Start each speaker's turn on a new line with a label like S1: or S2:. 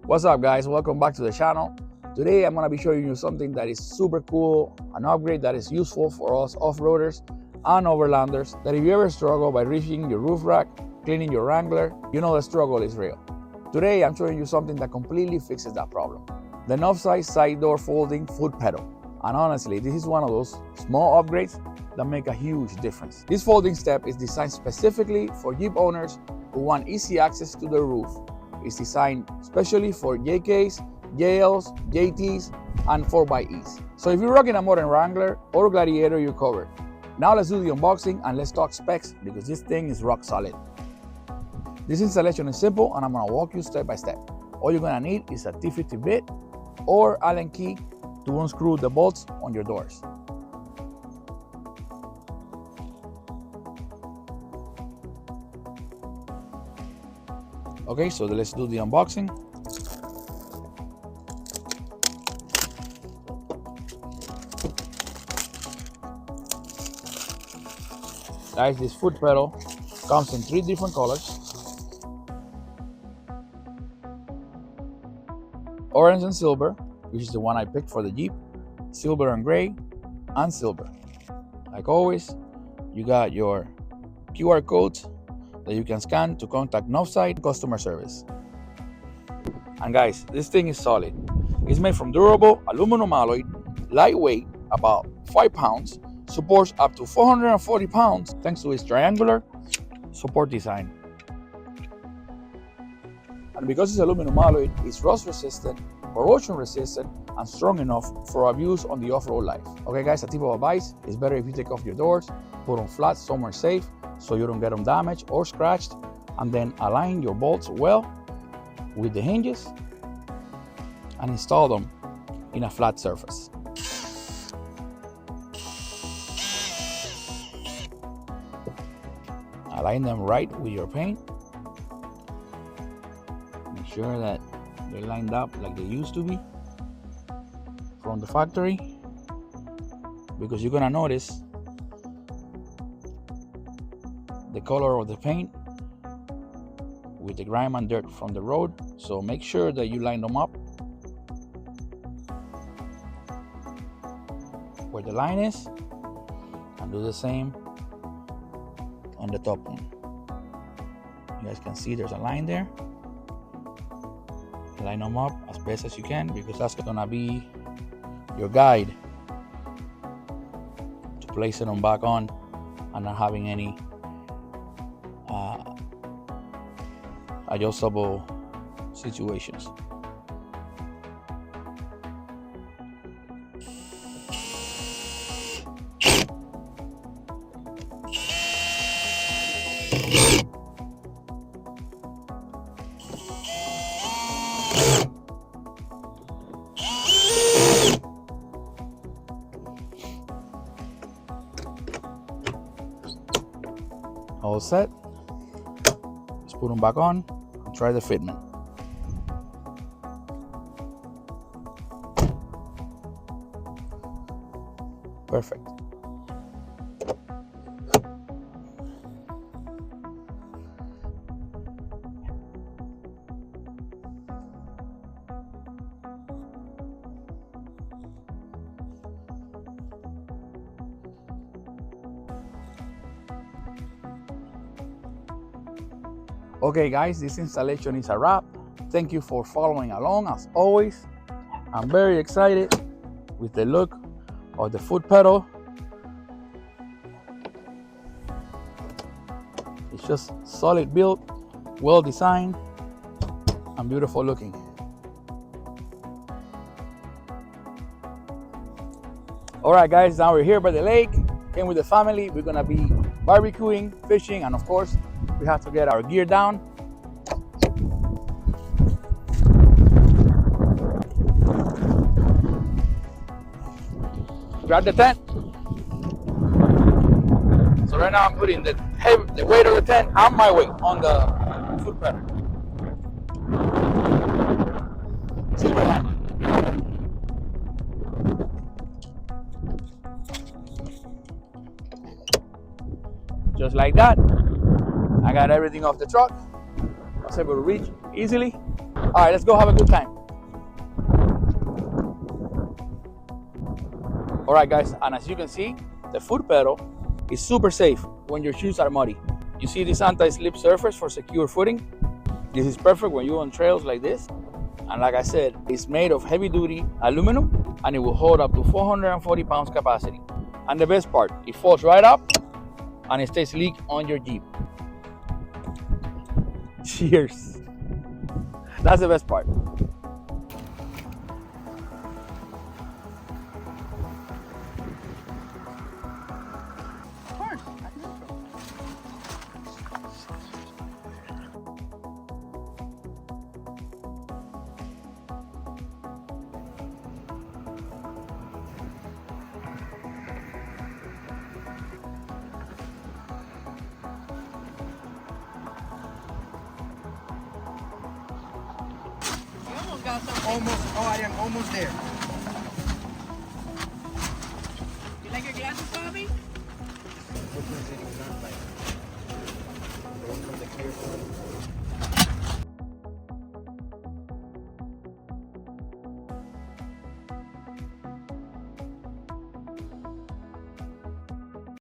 S1: What's up, guys? Welcome back to the channel. Today I'm going to be showing you something that is super cool, an upgrade that is useful for us off-roaders and overlanders, that if you ever struggle by reaching your roof rack, cleaning your Wrangler, you know the struggle is real. Today I'm showing you something that completely fixes that problem. The Novsight side door folding foot pedal. And honestly, this is one of those small upgrades that make a huge difference. This folding step is designed specifically for Jeep owners who want easy access to the roof. It's designed specially for JKs, JLs, JTs, and 4xEs. So if you're rocking a modern Wrangler or Gladiator, you're covered. Now let's do the unboxing and let's talk specs because this thing is rock solid. This installation is simple and I'm gonna walk you step by step. All you're gonna need is a T50 bit or Allen key to unscrew the bolts on your doors. Okay, so let's do the unboxing. Guys, this foot pedal comes in 3 different colors: orange and silver, which is the one I picked for the Jeep, silver and gray, and silver. Like always, you got your QR codes that you can scan to contact Novsight customer service. And guys, this thing is solid. It's made from durable aluminum alloy, lightweight, about 5 pounds, supports up to 440 pounds thanks to its triangular support design. And because it's aluminum alloy, it's rust resistant, corrosion resistant, and strong enough for abuse on the off-road life. Okay guys, a tip of advice: it's better if you take off your doors, put them flat somewhere safe so you don't get them damaged or scratched, and then align your bolts well with the hinges and install them in a flat surface. Align them right with your paint. Make sure that they're lined up like they used to be from the factory, because you're gonna notice the color of the paint with the grime and dirt from the road. So make sure that you line them up where the line is, and do the same on the top one. You guys can see there's a line there. Line them up as best as you can, because that's gonna be your guide to placing them back on and not having any adjustable situations. All set. Let's put them back on and try the fitment. Perfect. Okay guys, this installation is a wrap. Thank you for following along as always. I'm very excited with the look of the foot pedal. It's just solid build, well designed, and beautiful looking. Alright guys, now we're here by the lake. Came with the family. We're gonna be barbecuing, fishing, and of course we have to get our gear down. Grab the tent. So right now I'm putting the weight of the tent and my weight on the foot pedal. Super handy. Just like that. I got everything off the truck. I was able to reach easily. All right, let's go have a good time. All right, guys, and as you can see, the foot pedal is super safe when your shoes are muddy. You see this anti-slip surface for secure footing? This is perfect when you're on trails like this. And like I said, it's made of heavy-duty aluminum, and it will hold up to 440 pounds capacity. And the best part, it folds right up, and it stays sleek on your Jeep. Cheers. That's the best part.
S2: Almost, oh, I am almost there.
S3: You like your glasses, Bobby?
S2: Which one's it? Not like the one from the clear.